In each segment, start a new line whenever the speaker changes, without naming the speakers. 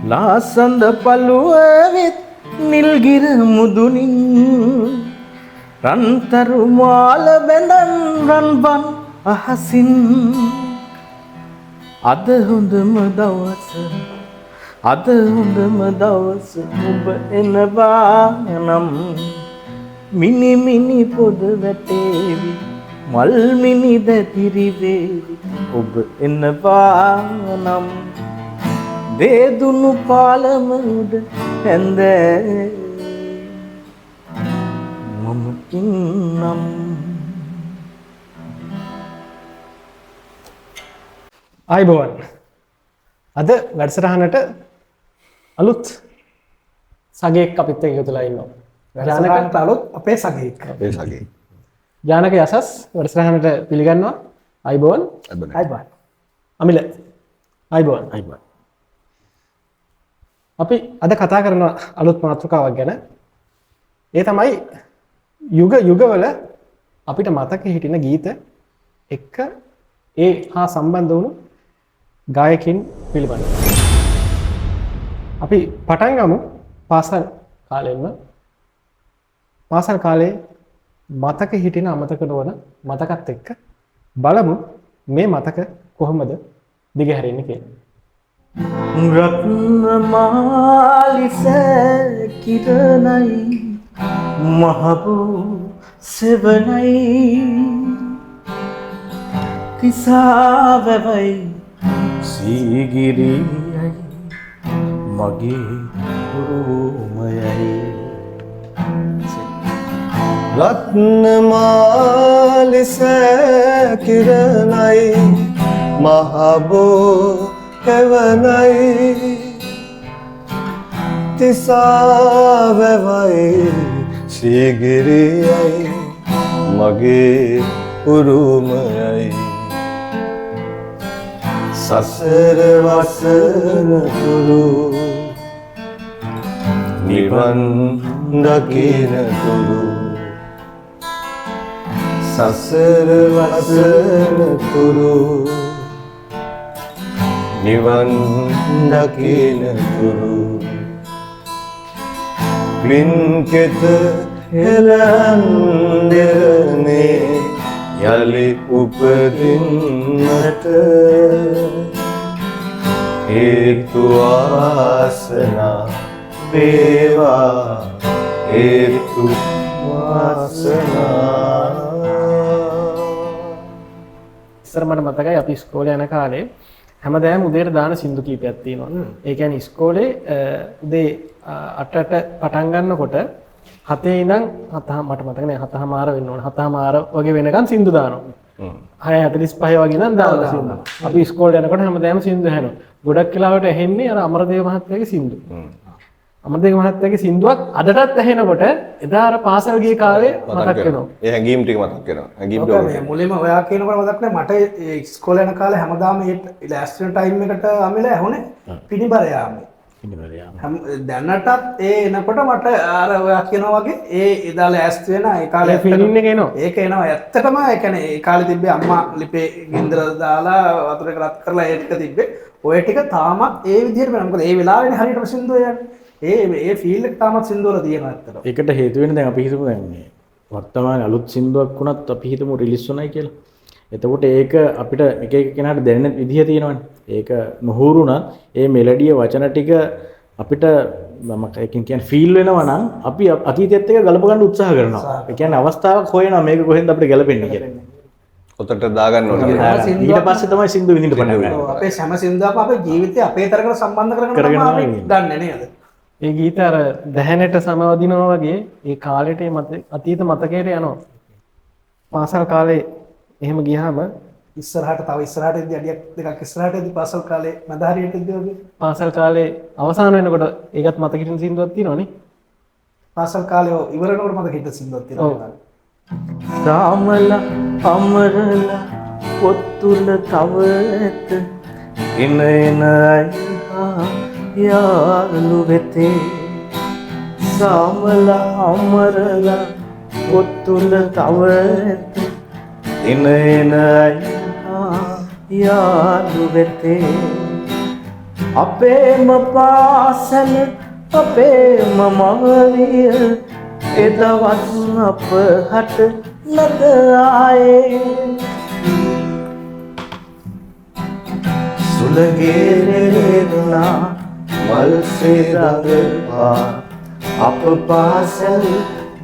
ලාසඳ පළුවෙත් නිල්ගිර මුදුනින් රන්තරු මාල බැඳන් රන්වන් අහසින් අද හොඳම දවස අද හොඳම දවස ඔබ එනවා නම් මිනි මිනි පොද වැටේවි මල් මිනි දැතිරි වේවි ඔබ එනවා නම් දේදුණු පාලම උඩ ඇඳේ මම ඉන්නම්.
ආයිබෝවන්. අද වැඩසටහනට අලුත් සගයෙක් අපිත් එක්ක එකතුලා ඉන්නවා.
වැඩසටහනට අලුත් අපේ සගයෙක්.
ජානක යසස් වැඩසටහනට පිළිගන්නවා. ආයිබෝවන්.
ආයිබෝවන්.
අමිල. ආයිබෝවන්. ආයිබෝවන්. අපි අද කතා කරන අලුත් මාතෘකාවක් ගැන. ඒ තමයි යුගවල අපිට මතක හිටින ගීත එක්ක ඒ හා සම්බන්ධ වුණු ගායකින් පිළිබඳව. අපි පටන් ගමු පාසල් කාලෙන්න. පාසල් කාලේ මතක හිටින අමතක නොවන මතකත් එක්ක බලමු මේ මතක කොහොමද දිගහැරෙන්නේ කියලා.
රත්නමාලිස කිරණයි මහබෝ සෙවනයි තිසාවැවයි සීගිරියයි මගේ උරුමයයි
රත්නමාලිස කිරණයි මහබෝ එවනයි තිසාවැවයි සීගිරියයි මගේ උරුමයයි සසර වසර තුරු නිවන් දකින තුරු සසර වසර තුරු නිවන් දකින තුරු පින්කෙත හෙළන්දරනේ යලි උපදින්නට හේතු වාසනා වේවා හේතු වාසනා.
ඉස්සර මට මතකයි අපි ඉස්කෝලේ යන කාලේ හැමදාම උදේට දාන සින්දු කීපයක් තියෙනවා. ඒ කියන්නේ ඉස්කෝලේ උදේ 8ට පටන් ගන්නකොට 7 ඉඳන් 7 මට මතක නෑ 7:00 වෙන්න ඕන 7:00 වගේ වෙනකන් සින්දු දානවා. 6:45 වගේ ඉඳන් දානවා සින්දු. අපි ඉස්කෝලේ යනකොට හැමදාම සින්දු ඇහෙනවා. ගොඩක් වෙලාවට ඇහෙන්නේ අර අමරදේව මහත්තයාගේ සින්දු. අමරදේව මහත්තයාගේ සින්දුවක් අදටත් ඇහෙනකොට එදා අර පාසල් ගිය කාලේ මතක් වෙනවා.
ඒ හැඟීම් ටික මතක් වෙනවා. හැඟීම්
ටික මුලින්ම ඔයා කියනකොට මතක් නෑ මට ඉස්කෝලේ යන කාලේ හැමදාම ඒ ලෑස්ති වෙන ටයිම් එකට අමිල ඇහුනේ පිනිබර යාමේ. දැනටත් ඒ එනකොට මට අර ඔයා කියනවා වගේ ඒ එදා ලෑස්ති වෙන ඒ කාලේ
ෆීලින් එක එනවා.
ඒක එනවා ඇත්තටම. ඒ කියන්නේ ඒ කාලේ තිබ්බේ අම්මා ලිපේ ගින්දර දාලා වතුර එක රත් කරලා ඒ ටික තිබ්බේ. ඔය ටික තාමත් ඒ විදිහට වෙනවා. මොකද ඒ වෙලාවේනේ හරියටම සින්දුව යන්නේ. ඒ ෆීල් එක තාමත් සින්දුවල තියෙනවා ඇත්තටම.
ඒකට හේතු වෙන්නේ දැන් අපි හිතමු දැන් මේ වර්තමාන අලුත් සින්දුවක් වුණත් අපි හිතමු රිලීස් වුණයි කියලා. එතකොට ඒක අපිට එක එක කෙනාට දැනෙන විදිහ තියෙනවනේ. ඒක නොහුරුණත් ඒ මෙලඩිය වචන ටික අපිට මම එකකින් කියන්නේ ෆීල් වෙනවා නම් අපි අතීතයත් එක්ක ගලප ගන්න උත්සාහ කරනවා. ඒ කියන්නේ අවස්ථාවක් හොයනවා මේක කොහෙන්ද අපිට ගැලපෙන්නේ කියලා.
ඔතට දාගන්න ඕනේ.
ඊට පස්සේ තමයි සින්දු විඳින්න පටන් ගන්නේ.
අපේ හැම සින්දුවක්ම අපේ ජීවිතේ අපේ තරකට සම්බන්ධ කරගෙන අපි ගන්න නේද?
ඒ ගීත අර දැහැනට සමවදිනවා වගේ ඒ කාලෙට අතීත මතකයට යනවා. පාසල් කාලේ එහෙම ගියාම
ඉස්සරහට තව ඉස්සරහට ඉඳි අඩියක් දෙකක් ඉස්සරහට ඉඳි පාසල් කාලේ මැද හරියට ඉඳි වගේ.
පාසල් කාලේ අවසාන වෙනකොට ඒකත් මතක හිටින සින්දුවක් තියෙනවනේ.
පාසල් කාලේ ඉවර වෙනකොට මතක හිටින සින්දුවක් තියෙනවා.
රාමලා අමරලා පොත්තුල තව ඇත එන අයිහා යාළු වෙතේ සාමලා අමරලා පොත්තුල තව ඇත එන අයිහා යාළු වෙතේ අපේම පාසල අපේම මවවිය එදවත් අප හට නැත ආයේ සුළගේරෙරුණා මල්සේ දඟපා අප පාසල්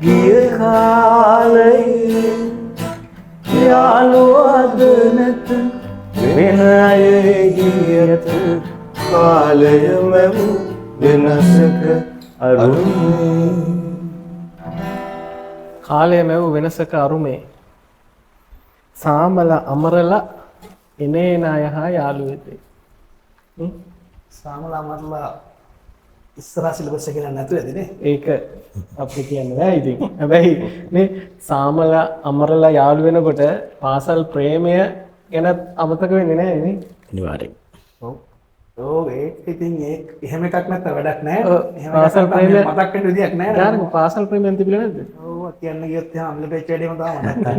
ගිය කාලයේ යාළුවද නැත වෙන අය ගියත කාලයම වෙනසක අරුමේ
කාලය මැව් වෙනසක අරුමේ සාමල අමරලා එනේන අය හා යාළු වෙතේ.
සාමලා මරලා ඉස්සරහ සිලබස් එක නැතුව ඇතිනේ.
ඒක අපිට කියන්න බෑ ඉතින්. හැබැයි මේ සාමල අමරලා යාළු වෙනකොට පාසල් ප්‍රේමය ගැන අමතක වෙන්නේ නැහැ නේ.
අනිවාර්යෙන්.
ඔව් ඒක ඉතින් ඒක එහෙම එකක් නැත්නම් වැඩක් නැහැ. එහෙම
පාසල් ප්‍රේමය
මතක් වෙන්න විදියක් නැහැ.
යාළුවෝ පාසල් ප්‍රේමයෙන් තිබිලා නැද්ද?
ඔව් කියන්න ගියොත් එහෙනම් අම්ල පෙච් වැඩිම තමයි නැත්නම්.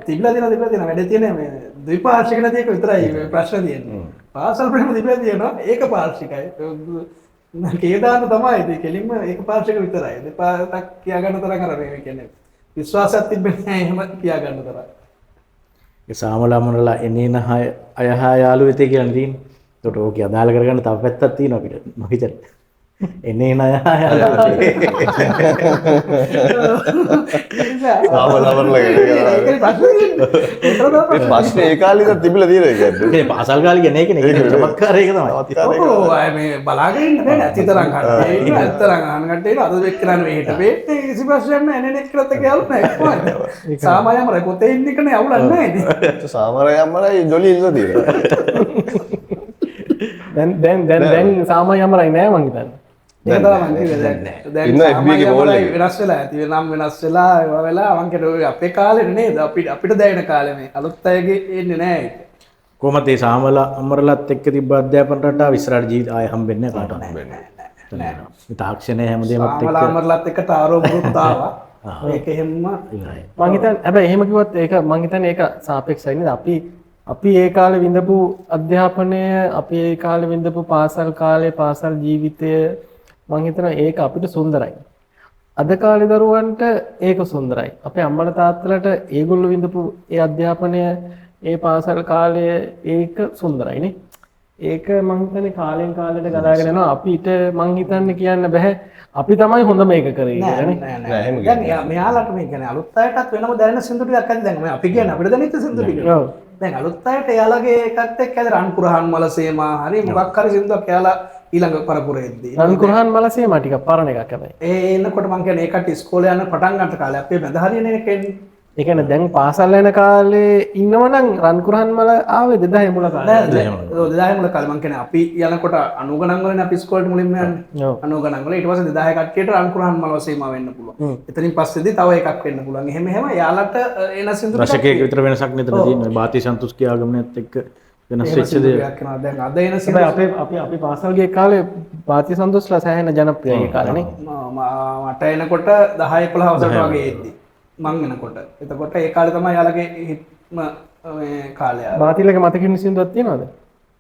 තිබිලා තියෙන වැඩේ තියෙන්නේ මේ ද්විපාර්ශ්වික නැති එක විතරයි මේ ප්‍රශ්න තියෙන්නේ. පාසල් ප්‍රේම තිබිලා තියෙනවා ඒක පාර්ශ්විකයි. කේදාන තමයි ඉතින් කෙලින්ම ඒක පාර්ශ්වික විතරයි. දෙපාරක් කියා ගන්න තරම් අර මේ කියන්නේ විශ්වාසයක් තිබෙන්නේ නැහැ එහෙම කියා ගන්න තරම්.
ඒ සාමලමනලා එනේන අය හා යාළු වෙතේ කියලා තියෙන්නේ. ඒකට ඕක අදාළ කරගන්න තව පැත්තක් තියෙනවා අපිට මම හිතන්නේ. එනේන අය හා යාළු වෙතේ.
සාමලවරලා ප්‍රශ්නේ ඒ කාලේ ඉඳන් තිබිලා තියෙන එක.
ඒ පාසල් කාලේ කියන එක නේ චමත්කාර ඒක තමයි.
ඔව් මේ බලාගෙන ඉන්න බෑ ඇතිතරම් කට්ටිය ඉන්න ඇත්තරම් අහන කට්ටිය ඉන්න අද වෙක් කරන්නේ මෙහෙට වෙන්නේ කිසි ප්‍රශ්නයක් නැහැ නේ නෙත් කරත් කියලා නැහැ. සාමාන්‍යම පොතේ ඉන්න එකනේ අවුලක් නැහැ ඉතින්.
සාමරයම්මලයි ජොලි ඉල්ල තියෙනවා.
දැන් සාමාන්‍ය අමරයි නෑ මං හිතන්නේ.
ඒක තමයි මම කිව්වේ දැන්
ඉන්න FB එකේ බෝල් එක
වෙනස් වෙලා ඇති නම් වෙනස් වෙලා ඒවා වෙලා මං කියන්නේ අපේ කාලේ නේද අපිට දැනෙන කාලේ මේ අලුත් අයගේ එන්නේ නැහැ ඒක.
කොහොමද මේ සාමල අමරලත් එක්ක තිබ්බ අධ්‍යාපන රටාව ඉස්සරහට ජීවිත ආය හම්බෙන්නේ නැහැ කාටවත්. මේ තාක්ෂණය හැමදේමත් එක්ක
සාමලාමරලත් එක්ක තාරෝ ගුරුත් ආවා. ඒක එහෙම්ම
ඉවරයි.
මං හිතන්නේ හැබැයි එහෙම කිව්වොත් ඒක මං හිතන්නේ ඒක සාපේක්ෂයි නේද? අපි ඒ කාලේ විඳපු අධ්‍යාපනය අපි ඒ කාලේ විඳපු පාසල් කාලේ පාසල් ජීවිතය මං හිතනවා ඒක අපිට සුන්දරයි. අද කාලේ දරුවන්ට ඒක සුන්දරයි. අපේ අම්මලා තාත්තලාට ඒගොල්ලෝ විඳපු ඒ අධ්‍යාපනය ඒ පාසල් කාලය ඒක සුන්දරයි නේ. ඒක මං හිතන්නේ කාලෙන් කාලෙට ගලාගෙන යනවා. අපිට මං හිතන්නේ කියන්න බෑ අපි තමයි හොඳ මේක කරේ කියලා නේ.
නෑ එහෙම
දැන් මෙයාලට මේ කියන්නේ අලුත් අයටත් වෙනම දැනෙන සින්දු ටිකක් ඇති දැන් අපි කියන්නේ අපිට දැනෙච්ච සින්දු ටික.
ඔව්.
දැන් අලුත් අයට එයාලගේ එකත් එක්ක ඇද රන් කුරහන් මල සේමා හරි මොකක් හරි සින්දුවක් එයාලා ඊළඟ පරපුරේදී
රන්කුරහන් මලසේ මා ටිකක් පරණ එකක් හැබැයි.
ඒ එනකොට මං කියන්නේ ඒකට ඉස්කෝලේ යන පටන් ගන්න කාලේ අපේ මැද හරියන එකෙන්නේ.
ඒ කියන්නේ දැන් පාසල් යන කාලේ ඉන්නවනම් රන්කුරහන් මල ආවේ 2000 මුල කාලේ.
නෑ 2000 මුල කාලේ මං කියන්නේ අපි යනකොට 90 ගණන් වලනේ අපි ඉස්කෝලේට මුලින්ම යන්නේ.
ඔව්.
90 ගණන් වල ඊට පස්සේ 2000 කට්ටියට රන් කුරහන් මල සේමා වෙන්න පුළුවන්. එතනින් පස්සේදී තව එකක් වෙන්න පුළුවන්. එහෙම යාලට එන සින්දු
රශකයක විතර වෙනසක් නේද තියෙන්නේ. බාති සන්තුෂ්කී ආගමනයත් එක්ක වෙනස් වෙච්ච දේ.
දැන් අද එන සින්දු
හැබැයි අපි පාසල් ගිය කාලේ පාති සන්තෝෂ්ලා සෑහෙන ජනප්‍රියයි ඒ කාලේ නේ.
මට එනකොට 10 11 වසරට වගේ එද්දි මං එනකොට. එතකොට ඒ කාලේ තමයි යාලගේ හිට්ම මේ කාලය.
බාතිලගේ මතකින් සින්දුවක් තියෙනවද?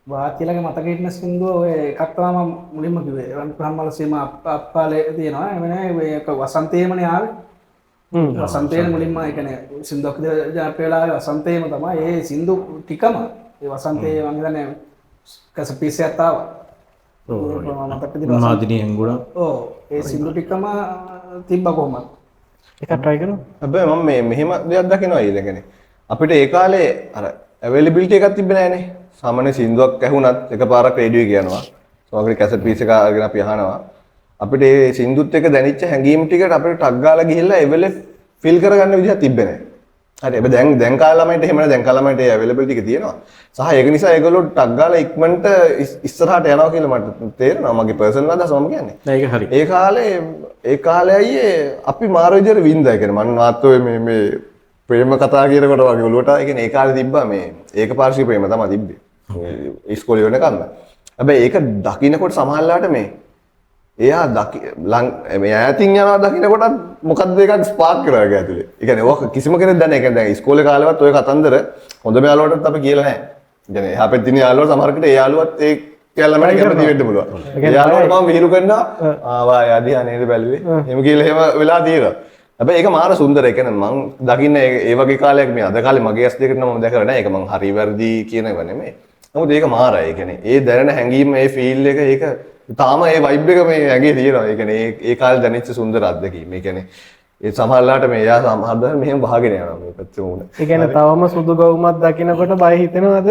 වාතිලගේ මතක හිටින සින්දුව ඔය එකක් තමයි මම මුලින්ම කිව්වේ. රන් ප්‍රහම්මල සීමා අප්පාලේ තියෙනවා. එමෙ නෑ මේක වසන්තේමනේ ආවේ. වසන්තේන මුලින්ම ඒ කියන්නේ සින්දුවක් ජනප්‍රිය වෙලා ආවේ වසන්තේම තමයි. ඒ සින්දු ටිකම ඒ වසන්තේ මම හිතන්නේ කැසපීසයක් ආවා.
මාදිනී හංගුණා.
ඔව් ඒ සින්දු ටිකම තිබ්බ කොහමද?
එකක් try කරමු.
හැබැයි මම මේ මෙහෙම දෙයක් දකිනවා ඊළ කියන්නේ අපිට ඒ කාලේ අර අවైలබිලිටි එකක් තිබ්බේ නැහනේ. සාමාන්‍ය සින්දුවක් ඇහුණත් එකපාරක් රේඩියෝ එක යනවා. සමහරවිට කැසට් පීස් එක අරගෙන අපි අහනවා. අපිට මේ සින්දුත් එක්ක දැනෙච්ච හැඟීම් ටිකට අපිට ටක් ගාලා ගිහිල්ලා ඒ වෙලේ ෆීල් කරගන්න විදිහක් තිබ්බේ නැහැ. හරි. හැබැයි දැන් කාලේ ළමයින්ට එහෙම නැහැ. දැන් කාලේ ළමයින්ට ඒ අවైలබිලිටි එක තියෙනවා. සහ ඒක නිසා ඒගොල්ලෝ ටක් ගාලා ඉක්මනට ඉස්සරහට යනවා කියලා මට තේරෙනවා. මගේ පර්සනල් අදහස මම කියන්නේ.
ඒක හරි.
ඒ කාලේ අයියේ අපි මාර විදියට වින්දා. ඒ කියන්නේ මම වාත්තෝවේ මේ ප්‍රේම කතා කියනකොට වගේ ඔළුවට ඒ කියන්නේ ඒ කාලේ තිබ්බා මේ ඒක පාර්ශ්වික ප්‍රේම තමයි තිබ්බේ. ඉස්කෝලේ වෙනකම්ම. හැබැයි ඒක දකින්නකොට සමහරලාට මේ එයා මේ ඈතින් යනවා දකින්නකොට මොකද්ද එකක් ස්පාර්ක් කරනවා ඒක ඇතුලේ. ඒ කියන්නේ ඔක කිසිම කෙනෙක් දන්නේ නැහැ. ඒ කියන්නේ ඉස්කෝලේ කාලේවත් ඔය කතන්දර හොඳම යාළුවටත් අපි කියලා නැහැ. කියන්නේ එහා පැත්තේ ඉන්න යාළුවා සමහරකට ඒ යාළුවත් ඒ කැලමට කැමති වෙන්න පුළුවන්. ඒ යාළුවාට මම විහිළු කරනවා ආවා යදී අනේද බැලුවේ. එහෙම කියලා එහෙම වෙලා තියෙනවා. හැබැයි ඒක මාර සුන්දරයි. කියන්නේ මම දකින්න ඒ වගේ කාලයක් මේ අද කාලේ මගේ S2 කට නම් මම දැකලා නැහැ. ඒක මම හරි වැරදි කියන එක නෙමෙයි. නමුත් ඒක මාරයි. ඒ කියන්නේ ඒ දැනෙන හැඟීම ඒ ෆීල් එක ඒක තාම ඒ වයිබ් එක මේ ඇඟේ තියෙනවා. ඒ කියන්නේ ඒ කාලේ දැනෙච්ච සුන්දර අත්දැකීම. ඒ කියන්නේ ඒ සමහරලාට මේ එයා සමහරවල් මෙහෙම වහගෙන යනවා මේ පැත්තේ උන.
ඒ කියන්නේ තවම සුදු ගවුමක් දකිනකොට බය හිතෙනවද?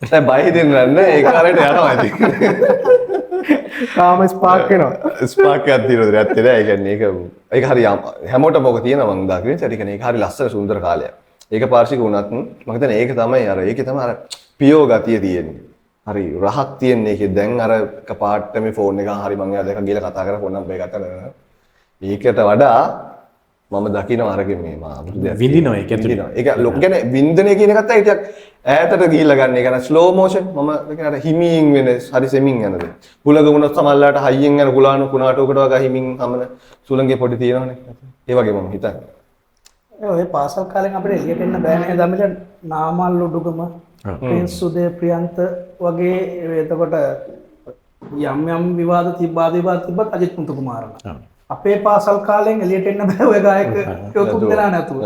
දැන් බය හිතෙන්නේ නැහැ. ඒ කාලේට යනවා ඉතින්.
තාම ස්පාර්ක් වෙනවා.
ස්පාර්ක් එකක් තියෙනවා ඇත්තට. ඒ කියන්නේ ඒක හරි හැමෝටම ඔක තියෙනවා මම දකින්න. ඒ කියන්නේ ඒක හරි ලස්සන සුන්දර කාලයක්. ඒක පාර්ශික වුණත් මම හිතන්නේ ඒක තමයි අර ඒකේ තමයි අර පියෝ ගතිය තියෙන්නේ. හරි රහක් තියෙන්නේ ඒකේ. දැන් අර කපාට්ට මේ ෆෝන් එක හරි මම එයා දැක ගිහලා කතා කරලා ෆෝන් නම්බර් එක ගත්තා. ඒකට වඩා මම දකිනවා අරගෙන මේ මාමුතු දෙයක්
විඳිනවා ඒක ඇතුළේ.
ඒක ලොක් කියන්නේ වින්දනය කියන එකත් ඇයි ටිකක් ඈතට ගිහිල්ලා ගන්න. ඒක නෑ ස්ලෝ මෝෂන් මම කියන්නේ අර හිමින් වෙන හරි සෙමින් යනද. කුලග වුණොත් සමහරලාට හයියෙන් යන කුලාණු කුණාට උකට වගේ හිමින් හමන සුළඟේ පොඩි තියෙනවනේ. ඒ වගේ මම හිතන්නේ.
ඔය පාසල් කාලෙන් අපිට එළියට එන්න බෑ නේද අපිට නාමල් උඩුගම ප්‍රින්ස් සුදේ ප්‍රියන්ත වගේ එතකොට යම් විවාද තිබ්බත් අජිත් මුතුකුමාරලා අපේ පාසල් කාලෙන් එළියට එන්න බෑ ඔය ගායකයෝ තුන් දෙනා නැතුව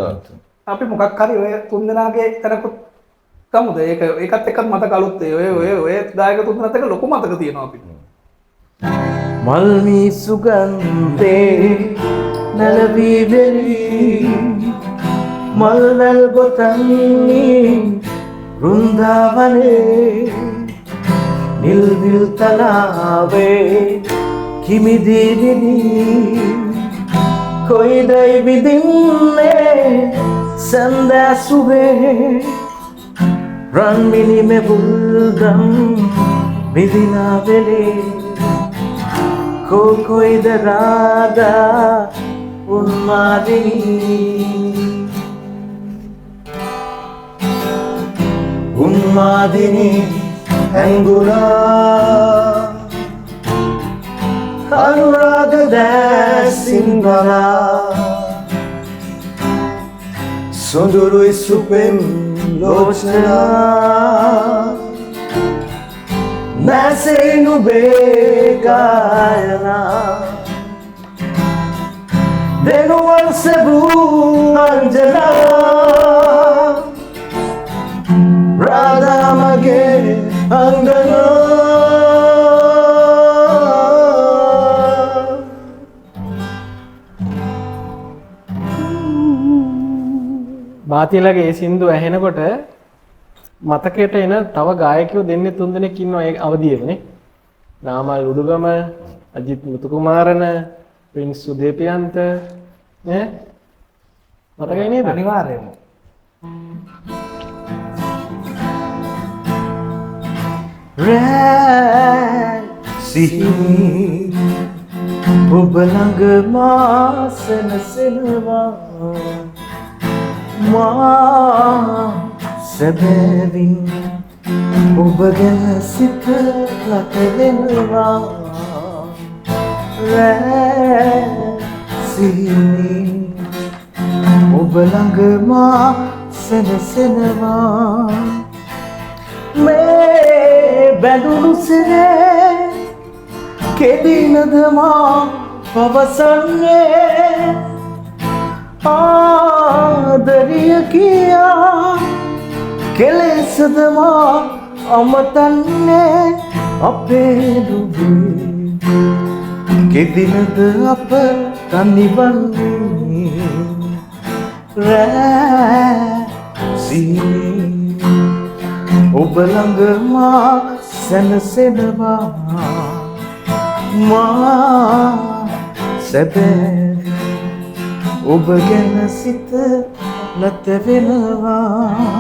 අපි මොකක් හරි ඔය තුන් දෙනාගේ තැනකුත් ගමුද ඒකත් එක්කත් මතක අලුත් ඔය ගායක තුන් දෙනාත් එක්ක ලොකු මතක තියෙනවා අපිට
මල් මී සුගන්ධේ නලවි වෙරි මල්වැල් ගොතන්නේ වෘන්දාවනේ නිල්විල් තලාවේ කිමිදිවිනි කොයිදයි විදින්නේ සඳැසුවේ රන්මිනි මෙබුල්ගම් විදිනා වෙලේ කොයිද රාගා උන්මාදිනී හැංගුණා අනුරාග දැසින් ගලා සොඳුරුයි සුපෙම් ලෝචනා නැසේ නුබේ ගායනා දෙනුවන් සැබූ අංජනා රාධා මගේ අංගනා
බාතිලගේ ඒ සින්දු ඇහෙනකොට මතකයට එන තව ගායකයෝ දෙන්නේ තුන් දෙනෙක් ඉන්නවා ඒ අවදියේනේ. නාමල් උඩුගම, අජිත් මුතුකුමාරන, ප්‍රින්ස් සුදේපියන්ත නේ? මතකයි නේද?
අනිවාර්යයෙන්ම.
සිහි ඔබ ළඟ මා සැනසෙනවා මා සැබෑවින් ඔබ ගැන සිත ලතවෙනවා සිහිනි ඔබ ළඟ මා සැනසෙනවා මේ බැඳුණු සිරේ කෙදිනද මා පවසන්නේ ආදරිය කියා කෙලෙසද මා අමතන්නේ අපේ දුබේ කෙදිනද අප තනිවන්නේ සිහිනි ඔබ ළඟ මා සැනසෙනවා මා සැබෑ ඔබ ගැන සිත ලත වෙනවා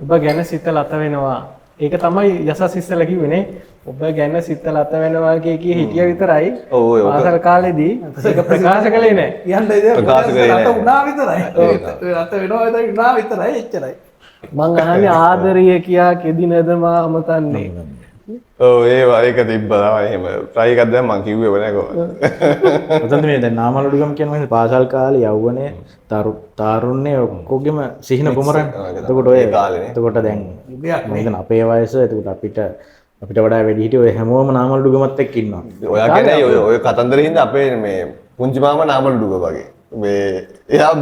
ඔබ ගැන සිත ලත වෙනවා ඒක තමයි යසස් ඉස්සලා කිව්වේනේ ඔබ ගැන සිත ලත වෙනවා කිය හිටිය විතරයි පාසල් කාලේදී ඒක ප්‍රකාශ කළේ නැහැ
කියන්න ඉතින්
ප්‍රකාශ කළේ නැහැ.
රට උනා විතරයි රට වෙනවා විතරයි එච්චරයි
මං අහන්නේ ආදරිය කියා කෙදිනද මා අමතන්නේ
ඔව් ඒක තිබ්බා තමයි එහෙම try එකක් දැන් මං කිව්වේ වෙන්නේ කොහොමද
ඔතන මේ දැන් නාමලුඩුගම කියන්නේ පාසල් කාලේ යවුවනේ තාරුණ්‍ය ඔක්කොගෙම සිහින කුමරන්. එතකොට ඔය එතකොට දැන් මම හිතන අපේ වයස එතකොට අපිට වඩා වැඩි හිටියෝ ඔය හැමෝම නාමලුඩුගමත් එක්ක ඉන්නවා.
ඔයා කියන්නේ ඔය කතන්දරේ හින්දා අපේ මේ පුංචි මාමා නාමලුඩුගම වගේ. මේ එයා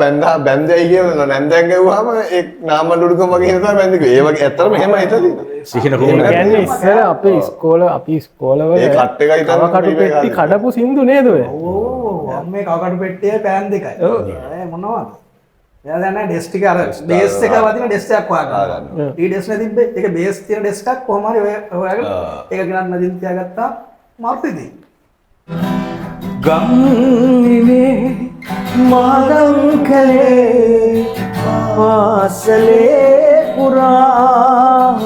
බැන්දයි කියන නැන්දෙන් ගවුවාම ඒ නාමලුඩුගම වගේ හින්දා බැන්ද කිව්වේ. ඒ වගේ ඇත්තටම එහෙමයි හිතලා
සිහින
ඒ
කුමරන්.
කියන්නේ ඉස්සර අපේ ඉස්කෝලවල
ඒ කට් එකයි තමයි
කටු පෙට්ටි කඩපු සින්දු නේද ඔය?
ඕ මේ කවකටු පෙට්ටියේ පෑන් දෙකයි. මොනවද? එයා දැන් ඩෙස්ක් ටික අර බේස් එක වදින ඩෙස්ක් එකක් වාගන්න. ඊ ඩෙස්ක් නේ තිබ්බේ. ඒක බේස් තියෙන ඩෙස්ක් එකක් කොහොම හරි ඔය හොයාගෙන ඒක ගෙනත් නදින් තියාගත්තා. මාර්පිදී.
ගම්නිවේ මාදම් කලේ පාසලේ පුරා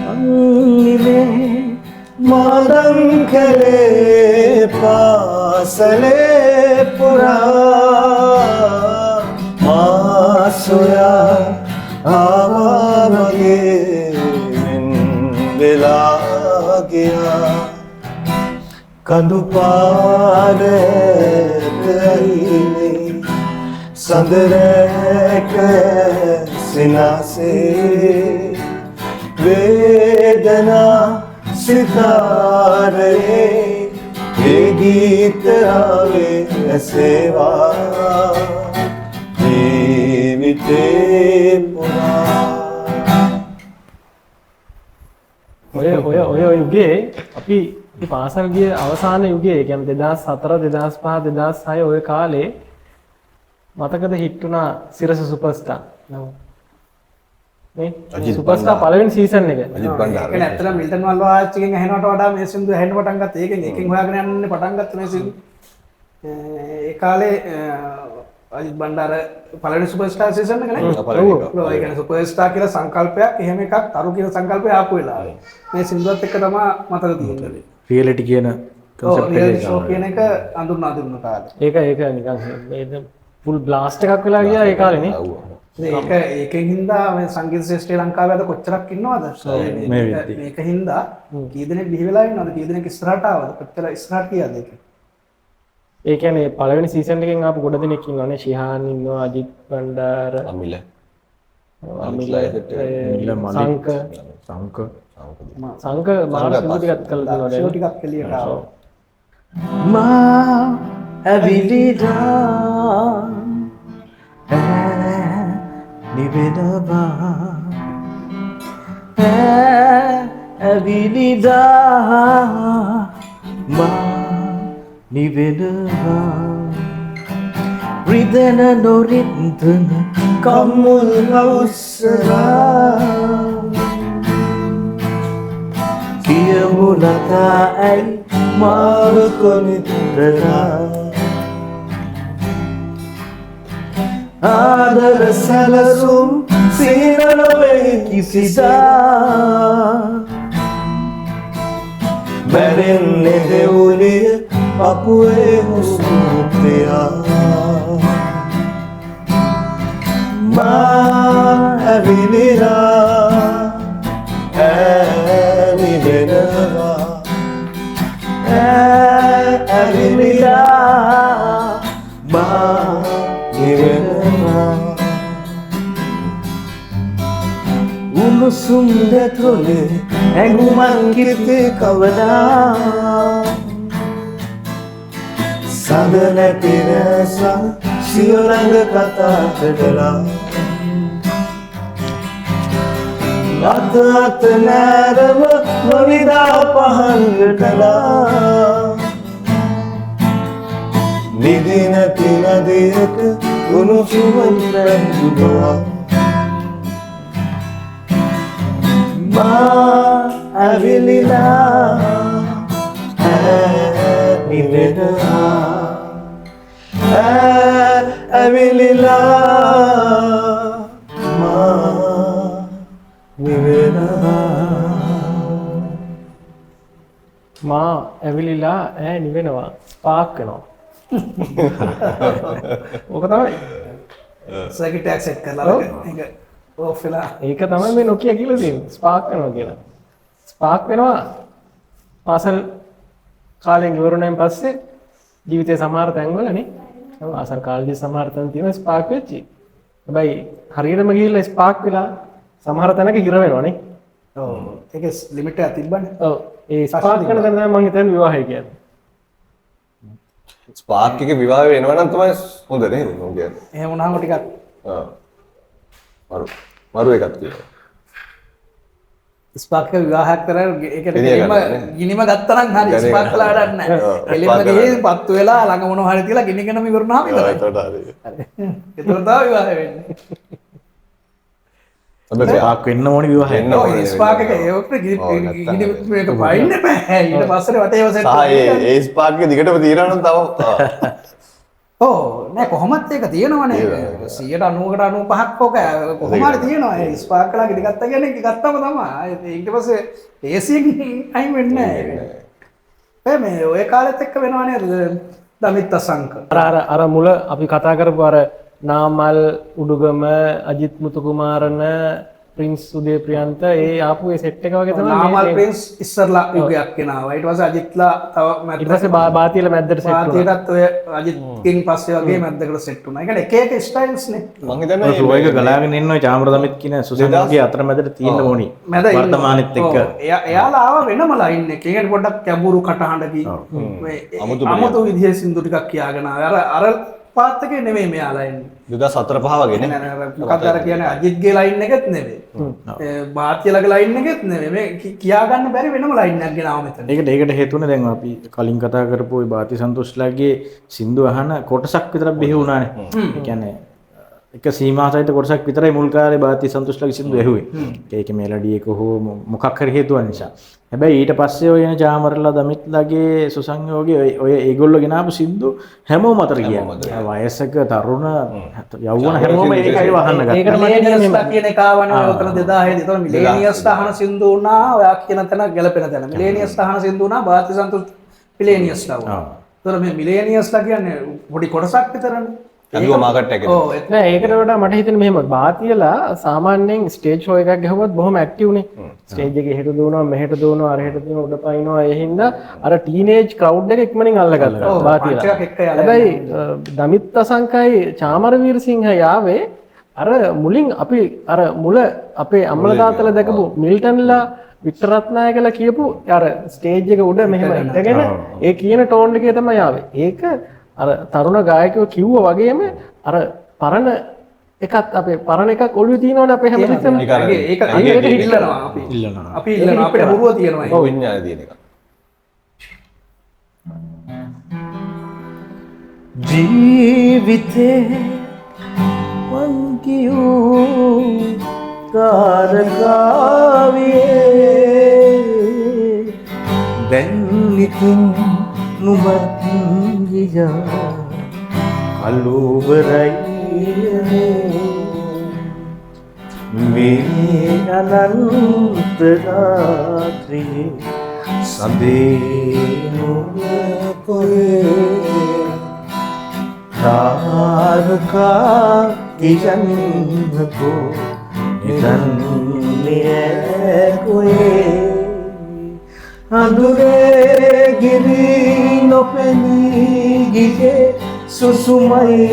ගම්නිවේ මාදම් කලේ පාසලේ පුරා මාසොයා ආවාගේ වෙලා ගියා කඳු පාරේ සඳරක සිනාසේ වේදනා සිතාරේ ඒ ගීත ආවේ ඇසේවා ජීවිතේ පුරා
ඔය යුගයේ අපි පාසල් ගිය අවසාන යුගයේ කියන්නේ 2004 2005 2006 ඔය කාලේ මතකද හිට් වුණා සිරස සුපර්ස්ටාර් නම මේ සුපර්ස්ටාර් පළවෙනි සීසන් එක
අජිත් බණ්ඩාර
ඒක ඇත්තටම මිල්ටන් වල් වාච්චිගෙන් ඇහෙනවට වඩා මේ සින්දු ඇහෙන්න පටන් ගත්තා. ඒකෙන් හොයාගෙන යන්නේ පටන් ගත්ත මේ සින්දු. ඒ කාලේ අජිත් බණ්ඩාර පළවෙනි සුපර්ස්ටාර් සීසන් එක නේ. ඔව්. ඒ කියන්නේ සුපර්ස්ටාර් කියලා සංකල්පයක් එහෙම එකක් තරු කියන සංකල්පය ආපු වෙලාවේ. මේ සින්දුවත් එක්ක තමයි මතක තියෙන්නේ.
රියැලිටි කියන concept
රියල්
එක
ෂෝ කියන එක අඳුරන කාලේ.
ඒක නිකන් මේ ෆුල් බ්ලාස්ට් එකක් වෙලා ගියා ඒ කාලේ නේ.
ඒකෙන් හින්දා මේ සංගීත ශ්‍රේෂ්ඨ ලංකාවේ අද කොච්චරක් ඉන්නවද? මේක හින්දා කී දෙනෙක් බිහි වෙලා ඉන්නවද? කී දෙනෙක් ඉස්සරහට ආවද? කොච්චර ඉස්සරහට ගියාද ඒක?
ඒ කියන්නේ පළවෙනි සීසන් එකෙන් ආපු ගොඩ දෙනෙක් ඉන්නවනේ. ශිහාන් ඉන්නවා, අජිත් බණ්ඩාර,
අමිල
සංක මාර සින්දු ටිකක් කළා
ෂෝ
තියෙනවා.
ටිකක් එළියට ආවා.
මා ඇවිලිදා නිවෙනවා ඇවිලිදා මා නිවෙනවා රිදෙන නොරින්දන කම්මුල් හවුස්සලා කියමු ලතා ඇයි මාව කොනිදලා ආදර සැලසුම් සිහිනොවේ කිසිදා මැරෙන්නේ දෙවුලිය පපුවේ හුස්මුතියා මා ඇවිලිලා ඇනිවෙනවා ඇවිලිලා මා උණුසුම් දෙතොලේ ඇඟුමන් කිතේ කවදා සඳ නැති රැසක් සියරඟ කතා කරලා අත අත නෑරම නොනිදා පහන් කළා නිදි නැති නදියක උණුසුමෙන් රැඳුණා මා ඇවිලිලා ඇනිවෙනවා ඇවිලිලා මා නිවෙනවා
මා ඇවිලිලා නිවෙනවා ස්පාක් වෙනවා. ඕක තමයි.
සර්කිට් එක සෙට් කරලා ඒක ඕෆ් වෙලා
ඒක තමයි මේ නොකිය කියලා තියෙන්නේ ස්පාක් කරනවා කියලා. ස්පාක් වෙනවා පාසල් කාලෙන් ඉවරුණාන් පස්සේ ජීවිතේ සමහර තැන්වලනේ පාසල් කාලේදී සමහර තැන් තියෙනවා ස්පාක් වෙච්චි. හැබැයි හරියටම ගිහිල්ලා ස්පාක් වෙලා සමහර තැනක හිර වෙනවනේ.
ඔව් ඒකේ ලිමිට් එකක් තිබ්බනේ.
ඔව් ඒ ස්පාක් කරන තැන තමයි මම හිතන්නේ විවාහය කියන්නේ.
ස්පාර්ක් එකේ විවාහ වෙනවා නම් තමයි හොඳ නේද මම කියන්නේ.
එහෙම වුණාම ටිකක්
මරු එකක් තියෙනවා.
ස්පාක් එක විවාහයක් කරලා ඒකට
ගෙනිය
ගෙලිම
ගන්න,
ගිනිම ගත්තා නම් හරි
ගෙනිය
ස්පාක්
ගන්න.
කළා වැඩක් නැහැ.
ඔව්.
එළිම
ස්පාක්
ගිහින්
කරලා.
පත්තු වෙලා ළඟ මොනවා හරි තියලා ගිනිගෙනම ඉවරුනහම ඉවරයි.
එතකොට හරි.
ඒතර තමයි විවාහ වෙන්නේ.
ස්පාක් වෙන්න ඕනි විවාහය.
වෙන්න
ඔව්
ඕනේ,
ස්පාක් එක
වෙන්න
ඒකට
ඕනේ. ඔව්, නැත්තම්
ගිනි මේක වයින්න බෑ. ඊට පස්සේ වටේව සෙට්
සහ ඒ ස්පාර්ක් එක දිගටම තියනවා නම් තව
ඔව් නෑ කොහොමත් ඒක තියෙනවනේ 90කට 95ක් ඔක කොහොම හරි තියෙනවා ඒ ස්පාක් කළා ගෙඩි ගත්තා කියන්නේ ඒක ගත්තම තමයි ඊට පස්සේ ඒසියෙන් අයින් වෙන්නේ නෑ මේ ඔය කාලෙත් එක්ක වෙනව නේද දමිත් අසංක
අර මුල අපි කතා කරපු අර නාමල් උඩුගම අජිත් මුතුකුමාරන ප්‍රින්ස් උදේ ප්‍රියන්ත ඒ ආපු ඒ සෙට් එක වගේ තමයි
නාමල් ප්‍රින්ස් ඉස්සරලා යුගයක් කෙනාවා ඊට පස්සේ අජිත්ලා තව
ඊට පස්සේ බාතිල මැද්දට සෙට් වුණා.
පාතියටත් ඔය අජිත් කින් පස්සේ වගේ මැද්දකට සෙට් වුණා. ඒ කියන්නේ එක එක ස්ටයිල්ස් නේ.
මම හිතන්නේ
ෆ්ලෝ එක ගලාගෙන ඉන්න ඔය චාමර දමිත් කියන සුසන්ගේ අතරමැදට තියෙන්න ඕනි.
මැද ඉන්න.
වර්තමානෙත් එක්ක.
ඔව්. එයාලා ආව වෙනම ලයින් එකක්. ඒ කියන්නේ පොඩ්ඩක් කැඹුරු කටහඬකින් මේ අමුතු විදිහේ සින්දු ටිකක් කියාගෙන ආවේ. අර පාත් එකේ නෙමෙයි මෙයාලා එන්නේ.
2004 5 වගේ නේ.
මොකක්ද අර කියන්නේ අජිත්ගේ ලයින් එකෙත් නෙමෙයි. බාතියලගේ ලයින් එකෙත් නෙමෙයි. මේ කියා ගන්න බැරි වෙනම ලයින් එකක් ගෙනාව මෙතන.
ඒකට හේතුනේ දැන් අපි කලින් කතා කරපු ওই බාති සන්තෝෂ්ලාගේ සින්දු අහන කොටසක් විතරක් බිහි වුණානේ. ඒ කියන්නේ එක සීමා සහිත කොටසක් විතරයි මුල් කාලේ බාති සන්තෝෂ්ලාගේ සින්දු ඇහුවේ. ඒකේ මෙලඩි එක හෝ මොකක් හරි හේතුවක් නිසා. හැබැයි ඊට පස්සේ ඔය එන චාමරලා දමිත්ලාගේ සුසංයෝගේ ඔය ඒගොල්ලෝ ගෙනාපු සින්දු හැමෝම අතර කියන්නේ. වයසක තරුණ යෞවන හැමෝම ඒකයි වහන්න ගත්තා.
ඒකට
මිලේනියස්ලා කියන එක ආවනේ ඔතන 2000 දී. ඒතකොට මිලේනියස්ලා අහන සින්දු වුණා ඔයා කියන තැන ගැලපෙන තැන. මිලේනියස්ලා අහන සින්දු වුණා බාති සන්තෝෂ් මිලේනියස්ලා වුණා. ඒතකොට මේ මිලේනියස්ලා කියන්නේ පොඩි කොටසක් විතරනේ.
අදුව මාකට් එකේ.
ඔව්
නෑ ඒකට වඩා මට හිතෙන්නේ මෙහෙම බාතියලා සාමාන්‍යයෙන් ස්ටේජ් ෂෝ එකක් ගහුවොත් බොහොම ඇක්ටිව් නේ. ස්ටේජ් එකේ එහෙට දුවනවා මෙහෙට දුවනවා අරහෙට දුවනවා උඩ පනිනවා ඒ හින්දා අර ටීනේජ් ක්‍රවුඩ් එක ඉක්මනින් අල්ලගත්තා බාතියලා.
පංචයක් එක්ක යලා
හැබැයි දමිත් අසංකයි චාමර වීරසිංහ යාවේ අර මුලින් අපි අර මුල අපේ අම්මලා තාත්තලා දැකපු මිල්ටන්ලා වික්ටර් රත්නායකලා කියපු අර ස්ටේජ් එක උඩ මෙහෙම ඉඳගෙන ඒ කියන ටෝන් එකේ තමයි ආවේ. ඒක අර තරුණ ගායකයෝ කිව්වා වගේම අර පරණ එකත් අපේ පරණ එකක් ඔළුවේ තියෙනවනේ අපේ හැමතිස්සෙම.
ඒක ඉල්ලනවා අපි.
ඉල්ලනවා.
අපි ඉල්ලනවා අපිට හුරුව තියෙනවා ඒක.
ඔව් විඤ්ඤාණය තියෙන එක.
ජීවිතේ වන්කියූ කාරකාවියේ දැන් ඉතින් නුඹත් ගියා කලුවරයි මේ අනන්ත රාත්‍රියේ සඳේ නුඹ කොහේ තාරකා කියන්නකෝ නිදන්නේ කොහේ අඳුරේ ගිරි නොපෙනී ගියේ සුසුමයි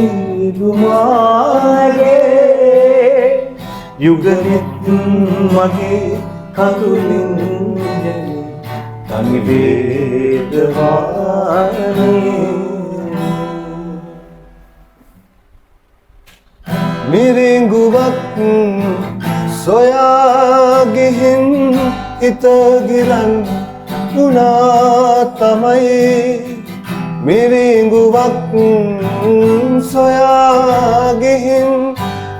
දුමාගේ යුගනෙත් මගේ කඳුලින් තනි වේදවානේ
මිරිඟුවක් සොයා ගිහින් හිත ගිලන් වුණා තමයි මිරිඟුවක් සොයා ගිහින්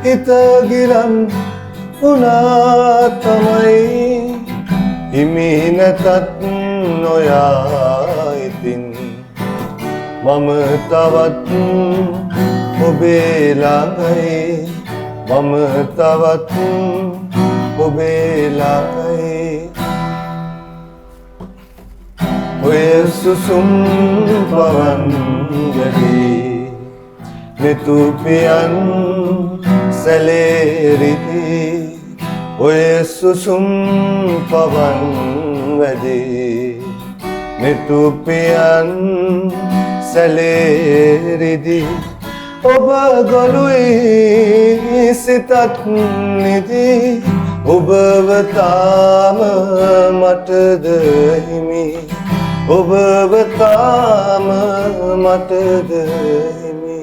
හිත ගිලන් වුණා තමයි හිමි නැතත් නොයා ඉතින් මම තවත් ඔබේ ළඟයි මම තවත් ඔබේ ළඟයි ඔය සුසුම් පවන් යදී මෙතුපියන් සැලේරිදී ඔය සුසුම් පවන් වැදී නිතුපියන් සැලේරිදි ඔබ ගොළුයි සිතත් නිදි ඔබව තාම මටද හිමි ඔබව තාම මටද හිමි.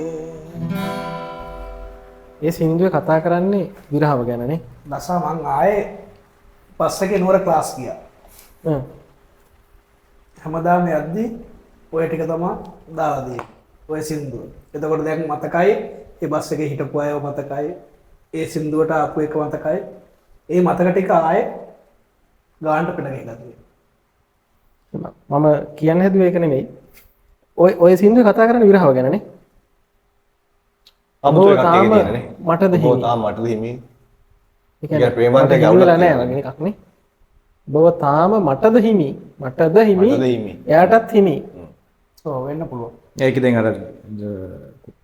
ඒ සින්දුවේ කතා කරන්නේ විරහව ගැනනේ.
දසා මං ආයේ බස් එකේ නුවර ක්ලාස් ගියා. හැමදාම යද්දි ඔය ටික තමයි දාලා දෙන්නේ. ඔය සින්දුව. එතකොට දැන් මතකයි ඒ බස් එකේ හිටපු අයව මතකයි. ඒ සින්දුවට ආපු එක මතකයි. ඒ මතක ටික ආයේ ගානට පෙළ ගහලා තියෙනවා.
මම කියන්න හැදුවේ ඒක නෙමෙයි. ඔය සින්දුවේ කතා කරන්නේ විරහව ගැනනේ.
අමුතු එකක්
තාම
එකේ තියෙනනේ.
මටද
ඔබ
හිමි.
තාම මටද හිමි.
ඒ කියන්නේ
ප්‍රේමාන්තේ
මට හිමි
ගවුලක්
වෙලා නැහැ
තියෙනවා.
වගේ එකක් නේ. ඔබ තාම මටද හිමි. මටද හිමි.
මටද හිමි.
එයාටත් හිමි.
ඔව් වෙන්න පුළුවන්.
ඒක දැන් අර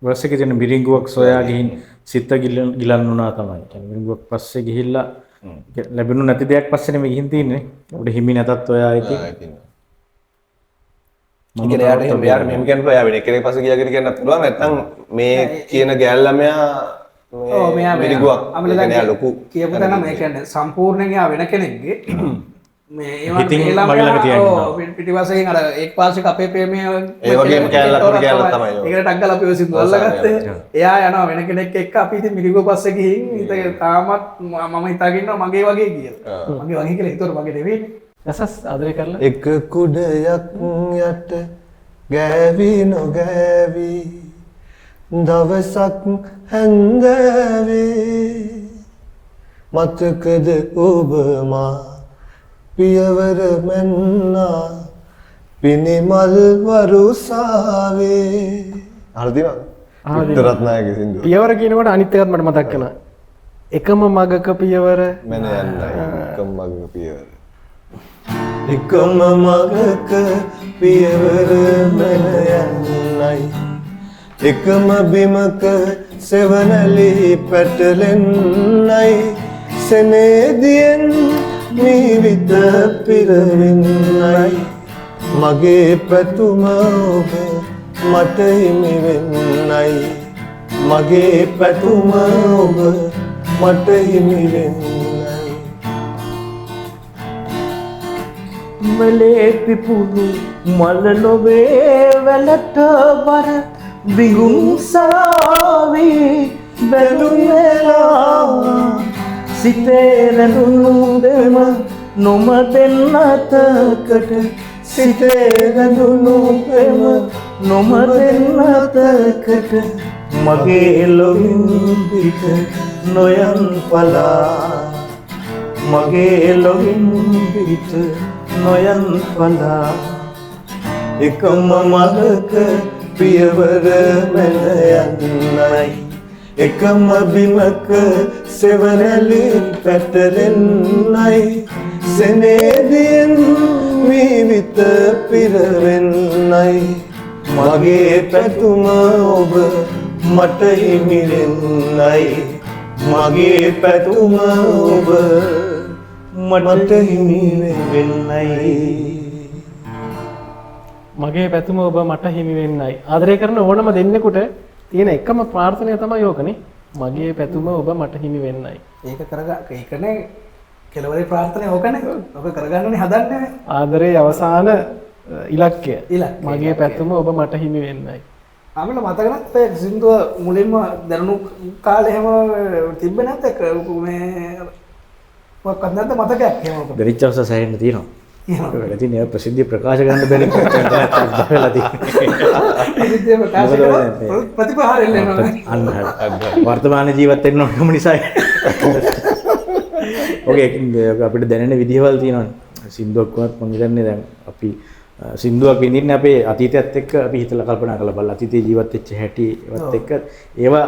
වර්ස් එකේ තියෙන මිරිඟුවක් සොයා ගිහින් සිත ගිලන් වුණා තමයි. කියන්නේ මිරිඟුවක් පස්සේ ගිහිල්ලා ලැබුණු නැති දෙයක් පස්සේ නෙමෙයි ගිහින් තින්නේ. උඩ හිමි නැතත් ඔයා ඉතින්
මම යාර මෙහෙම කියනකොට එයා වෙන කෙනෙක් පස්සේ ගියා කියලා කියන්නත් පුළුවන්. නැත්නම් මේ කියන ගෑල් ළමයා
ඔව් මෙයා
මිරිඟුවක්.
අපිට
ඒ කියන්නේ
දැන්
ලොකු
කියපු තැන මේ කියන්නේ සම්පූර්ණයෙන් යා වෙන කෙනෙක්ගේ මේ
හිතින් මගේ ළඟ තියන්නේ.
පිටිපස්සෙන් අර එක් පාර්ශ්වයක අපේ ප්‍රේමයේ
ඒ වගේම කෑල්ලක් උඩ කෑල්ලක් තමයි.
ඒකට ටක් ගාලා අපි ඔය සින්දු අල්ලගත්තේ. එයා යනවා වෙන කෙනෙක් එක්ක අපි ඉතින් මිරිඟුව පස්සේ ගිහින් ඉතින් තාමත් මම හිතාගෙන ඉන්නවා මගේ වගේ කියලා. මගේ වගේ කියලා හිතුවට මගේ නෙවෙයි.
රසස් ආදරය කරලා
එක කුඩයක් යට ගෑවි නොගෑවි දවසක් හැංගෑවේ මතකද ඔබ මා පියවර මැන්නා පිනිමල් වරුසාවේ. හරිද? වික්ටරත්නායක සින්දුව.
පියවර කියනකොට අනිත් එකත් මට මතක් වෙනවා. එකම මගක පියවර
මැන යන්නයි එකම මගක පියවර. එකම මගක පියවර මැන යන්නයි එකම බිමක සෙවනලි පැටලෙන්නයි සෙනෙදියෙන් නිවිත පිරවෙන්නයි මගේ පැතුම ඔබ මට හිමි වෙන්නයි මගේ පැතුම ඔබ මට හිමි වෙන්නයි.
මලේ පිපුණු මල නොවේ වැලට බර බිගුම්සාවේ බැලුම් වෙලා සිතේ රැඳුණු දෙම නොම දෙන්නතකට සිතේ රැඳුණු දෙම නොම දෙන්නතකට මගේ එළොවින් පිට නොයන් පලා මගේ එළොවින් පිට නොයන් පලා එකම මගක පියවර මැන යන්නයි එකම බිමක සෙවනැලි පැටලෙන්නයි සෙනෙදියෙන් විවිත පිරවෙන්නයි මගේ පැතුම ඔබ මට හිමි වෙන්නයි මගේ පැතුම ඔබ මට හිමි වෙන්නයි
මගේ පැතුම ඔබ මට හිමි වෙන්නයි. ආදරය කරන ඕනම දෙන්නෙකුට තියෙන එකම ප්‍රාර්ථනය තමයි ඕකනේ. මගේ පැතුම ඔබ මට හිමි වෙන්නයි.
ඒක ඒකනේ කෙලවරේ ප්‍රාර්ථනාව ඕකනේ. ඔක කරගන්නනේ හදන්නේ.
ආදරේ අවසාන ඉලක්කය.
ඉලක්කය.
මගේ පැතුම ඔබ මට හිමි වෙන්නයි.
අපිට මතක නැත් ඒ සින්දුව මුලින්ම දැනුණු කාලේ හැම තිබ්බේ නැත් ඒක මේ මොකක්ද නැද්ද මතකයක් එහෙම ඔක.
බෙරිච්ච අවස්ථා සෑහෙන්න තියෙනවා. ඒක වෙලා තියෙන ඒ ප්‍රසිද්ධිය ප්‍රකාශ කරන්න බැරි කොච්චර වෙලා තියෙන්නේ.
ප්‍රතිපහාර එල්ලෙනවා.
අන්න වර්තමාන ජීවත් වෙන්න ඕනම නිසා. ඔකේ අපිට දැනෙන විදිහවල් තියෙනවානේ. සින්දුවක් වුණත් මම හිතන්නේ දැන් අපි සින්දුවක් විඳින්නේ අපේ අතීතයත් එක්ක අපි හිතලා කල්පනා කරලා බලලා අතීතයේ ජීවත් වෙච්ච හැටිවත් එක්ක ඒවා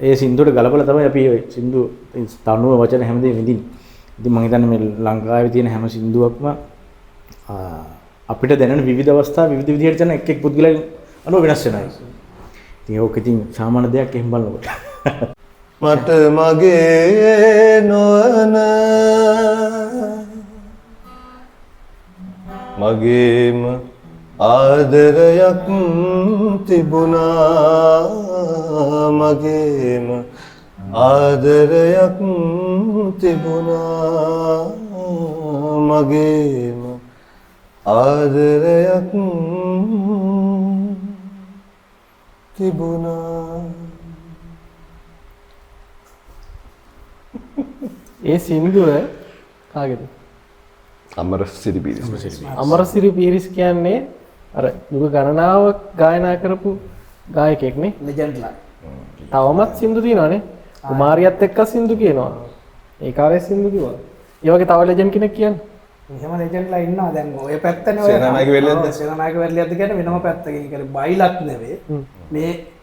ඒ සින්දුවට ගලපලා තමයි අපි සින්දු තනුව වචන හැමදේම විඳින්නේ. ඉතින් මම හිතන්නේ මේ ලංකාවේ තියෙන හැම සින්දුවක්ම අපිට දැනෙන විවිධ අවස්ථා විවිධ විදිහට යන එක් එක් පුද්ගලයන් අනුව වෙනස් වෙනවා. ඉතින් ඕක ඉතින් සාමාන්‍ය දෙයක් එහෙම බලනකොට
මට මගේ නොවන මගේම ආදරයක් තිබුණා මගේම ආදරයක් තිබුණා මගේම ආදරයක් තිබුණා.
ඒ සින්දුව කාගේද?
අමරසිරි පීරිස්.
අමරසිරි පීරිස් කියන්නේ අර යුග ගණනාවක් ගායනා කරපු ගායකයෙක් නේ.
ලෙජන්ඩ්ලා.
තවමත් සින්දු තියෙනවානේ. කුමාරියත් එක්ක සින්දු කියනවා. ඒ කාලේ සින්දු කිව්වා. ඒ වගේ තව ලෙජන්ඩ් කෙනෙක් කියන්නේ.
එහෙම ලෙජන්ඩ්ලා ඉන්නවා දැන් ඔය පැත්තනේ ඔය
සේනානායක වෙල්ලියද්ද?
සේනානායක වෙල්ලියද්ද කියන්නේ වෙනම පැත්තකින්. ඒ කියන්නේ බයිලත් නෙවෙයි.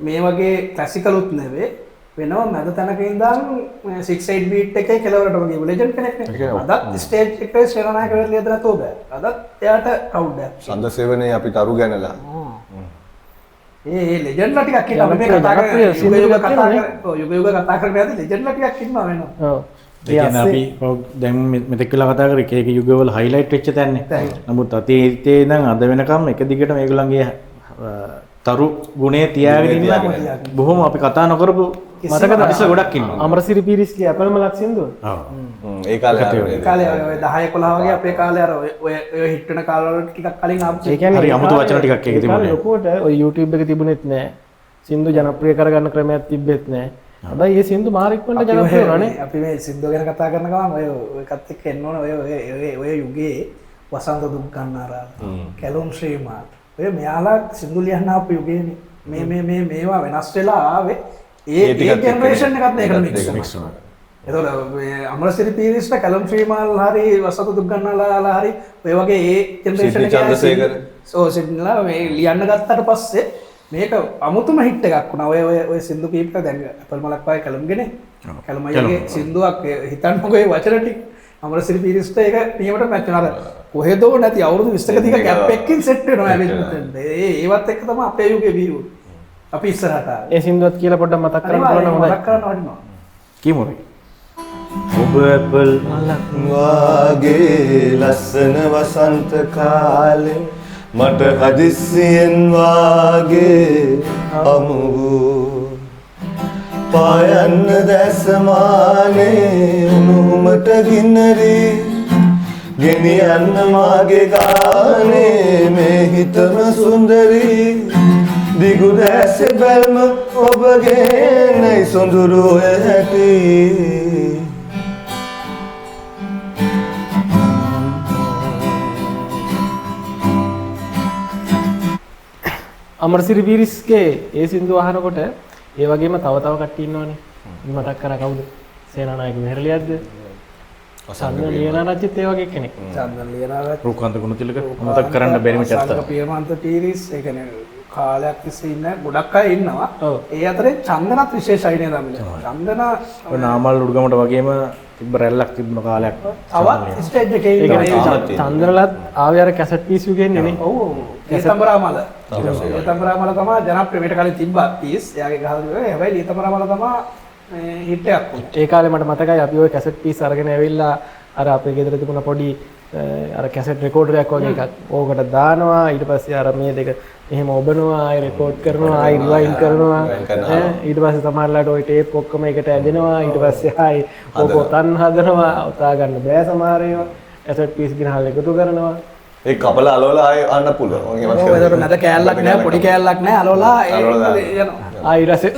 මේ වගේ ක්ලාසිකලුත් නෙවෙයි. වෙනම මැද තැනක ඉඳන් 6-8 බීට් එකේ කෙලවරටම ගිහුව ලෙජන්ඩ් කෙනෙක් නේ. අදත් ස්ටේජ් එකේ සේනානායක වෙල්ලියද්ද නැතෝ බෑ. අදත් එයාට කවුඩ් එකක්.
සඳසෙවනේ අපි තරු ගැනලා.
ඒ ලෙජන්ඩ්ලා ටිකක් ඉන්නවා මේ කතා කරන්නේ යුග යුග කතා කරන්නේ නැති ලෙජන්ඩ්ලා ටිකක් ඉන්නවා වෙනවා.
ඔව්.
ඒ කියන්නේ අපි දැන් මෙතෙක් වෙලා කතා කරේ එක එක යුගවල හයිලයිට් වෙච්ච තැන්නේ. නමුත් අතීතයේ ඉඳන් අද වෙනකම් එක දිගට මේගොල්ලන්ගේ තරු ගුණේ තියාගෙන ඉන්න බොහොම අපි කතා නොකරපු මතක අදිස්ස ගොඩක් ඉන්නවා.
අමරසිරි පීරිස්ගේ අපලම ලක්ෂින්දුව.
ඔව්.
ඒ කාලේ
ඒ කාලේ ඔය 10 11 වගේ අපේ කාලේ අර ඔය හිට වෙන කාලවල ටිකක් කලින් ආපු
ඒ කියන්නේ
හරි අමුතු වචන ටිකක් ඒක තිබුණේ.
ලොකුවට ඔය YouTube එක තිබුණෙත් නෑ. සින්දු ජනප්‍රිය කරගන්න ක්‍රමයක් තිබෙත් නෑ. හැබැයි මේ සින්දු මාරික්වන්ට ජනප්‍රිය වුණානේ.
අපි මේ සින්දුව ගැන කතා කරන ගමන් ඔය එකත් එක්ක එන්න ඕන ඔය යුගයේ වසන්ත දුක් ගන්නාරා කැලුම් ශ්‍රීමාත් ඔය මෙයාලා සින්දු ලියන්න ආපු යුගයේනේ. මේවා වෙනස් වෙලා ආවේ ඒ ජෙනරේෂන් එකත් ඒකට මික්ස් වුණා. එතකොට අමරසිරි පීරිස්ට කැලම් ශ්‍රීමාල් හරි වසන්ත දුක් ගන්නාලා හරි ඔය වගේ ඒ ජෙනරේෂන් එකේ
චන්ද්‍රසේකර
සින්දුලා මේ ලියන්න ගත්තට පස්සේ මේක අමුතුම හිට් එකක් වුණා. ඔය සින්දු කීප දැන් අපල් මලක් පායි කැලම්ගේනේ. කැලමයිගේ සින්දුවක් හිතන්නකෝ ඒ වචන ටික අමරසිරි පීරිස්ට ඒක නියමට මැච් වෙනවා. කොහෙදෝ නැති අවුරුදු 20ක තික ගැප් එකකින් සෙට් වෙනවා ඇවිත්. ඒවත් එක්ක තමයි අපේ යුගේ වීව්. අපි ඉස්සරහට ආවේ.
ඒ සින්දුවත් කියලා පොඩ්ඩක් මතක් කරන්න පුළුවන් හොඳයි.
මතක් කරන්න වටිනවා.
කියමු. ඔබ ඇපල්
මලක් වාගේ ලස්සන වසන්ත කාලේ මට හදිස්සියෙන් වාගේ අමු පායන්න දැසමානේ උණුමට ගින්නරි ගෙනියන්න මාගේ ගානේ මේ හිතම සුන්දරි දිගු දැසේ බැල්ම ඔබගේ නැයි සොඳුරු ඇති
අමරසිරි පීරිස්ගේ ඒ සින්දුව අහනකොට ඒ වගේම තව කට්ටිය ඉන්නවනේ. මතක් කරා කවුද? සේනානායක මෙහෙරලියද්ද? චන්දන ලියනාරච්චිත් ඒ වගේ කෙනෙක්.
චන්දන ලියනාරච්චි
රූකාන්ත ගුණතිලක මතක් කරන්න බැරිම චරිත.
සංඝ පියමන්ත පීරිස් ඒ කියන්නේ කාලයක් තිස්සේ ඉන්න ගොඩක් අය ඉන්නවා.
ඔව්.
ඒ අතරේ චන්දනත් විශේෂයි නේද අපිට. චන්දන
ඔය නාමල් උඩුගමට වගේම තිබ්බ රැල්ලක් තිබුණ කාලයක්.
තවත් ස්ටේජ් එකේ
ඒ
ඉන්නවා.
කියන්නේ චන්ද්‍රලත් ආවේ අර කැසට් පීස් යුගෙන්නේ නේ.
ඔව්. ලීතම්බරාමල. ලීතම්බරාමල තමයි ජනප්‍රිය මීට කලින් තිබ්බා පීස්. එයාගේ ගහලා තිබ්බා. හැබැයි ලීතම්බරාමල තමයි හිට් එකක් වුණේ.
ඒ කාලේ මට මතකයි අපි ওই කැසට් පීස් අරගෙන ඇවිල්ලා අර අපේ ගෙදර තිබුණ පොඩි අර කැසට් රෙකෝඩරයක් වගේ එකක් ඕකට දානවා ඊට පස්සේ අර මේ දෙක එහෙම ඔබනවා ආයි රෙකෝඩ් කරනවා ආයි රිවයින්ඩ් කරනවා ඊට පස්සේ සමහරලාට ওই ටේප් ඔක්කොම එකට ඇදෙනවා ඊට පස්සේ ආයි ඕක ඔතන් හදනවා ඔතා ගන්න බෑ සමහර ඒවා කැසට් පීස් ගිනහල් එකතු කරනවා
ඒ කපල අලවලා ආය අන්න පුළුවන්.
ඔව් ඒකට නැද කෑල්ලක් නැහැ පොඩි කෑල්ලක් නැහැ අලවලා යනවා.
ආයි ඊට පස්සේ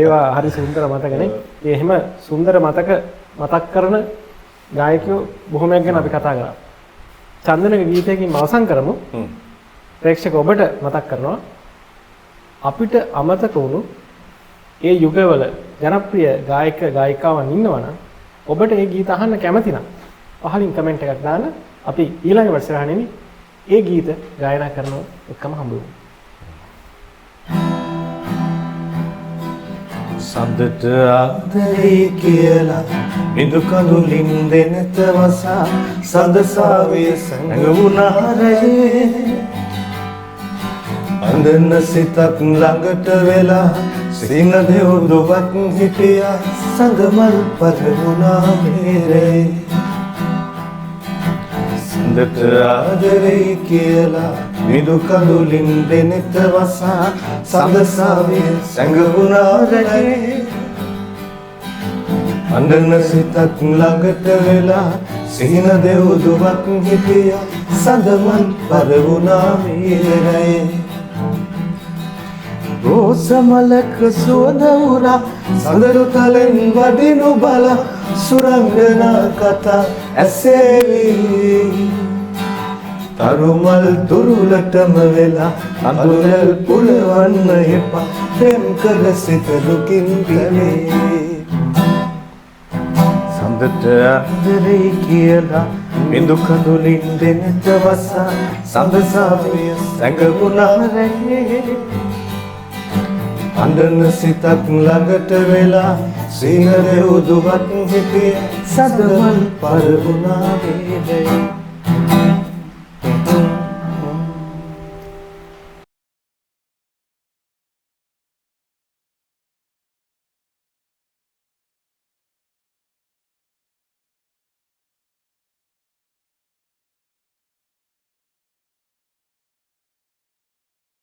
ඒවා හරි සුන්දර මතකනේ. ඒ එහෙම සුන්දර මතක මතක් කරන ගායකයෝ බොහොමයක් ගැන අපි කතා කරා. චන්දනගේ ගීතයකින් අවසන් කරමු. ප්‍රේක්ෂක ඔබට මතක් කරනවා අපිට අමතක වුණු ඒ යුගවල ජනප්‍රිය ගායක ගායිකාවන් ඉන්නවනම් ඔබට ඒ ගීත අහන්න කැමති නම් පහලින් කමෙන්ට් එකක් දාන්න. අපි ඊළඟ වර්ෂරහණෙනි ඒ ගීත ගායනා කරන එකම හම්බුවෙමු.
සඳට ආදරේ කියලා බිඳු කඳුලින් දෙනත වසා සඳසාවේ සැඟවුණාරේ අඳන සිතක් ළඟට වෙලා සිංහ දෙව්දුවක් හිටියා සඳමල් පරවුණා මේරේ සඳට ආදරෙයි කියලා මිදු කඳුලින් දෙනෙත වසා සඳසාවේ සැඟවුණා රැහේ අඬන සිතක් ළඟට වෙලා සිහින දෙව්දුවක් හිටිය සඳමන් පරවුණා වීරයේ රෝසමලක සුවඳ උරා සඳරු තලෙන් වඩිනු බල සුරංගනා කතා ඇසේවි තරුමල් තුරුලටම වෙලා අඳුරල් පුලවන්න එපා ප්‍රේම කළ සිත දුකින් පිරේ සඳට ආදරෙයි කියලා බිඳු කඳුලින් දෙනෙත වසා සඳසාවිය සැඟවුණා රැහේ අඬන සිතක් ළඟට වෙලා සීන දෙව්දුවක් හිටිය සඳමන් පරවුණා වේදේ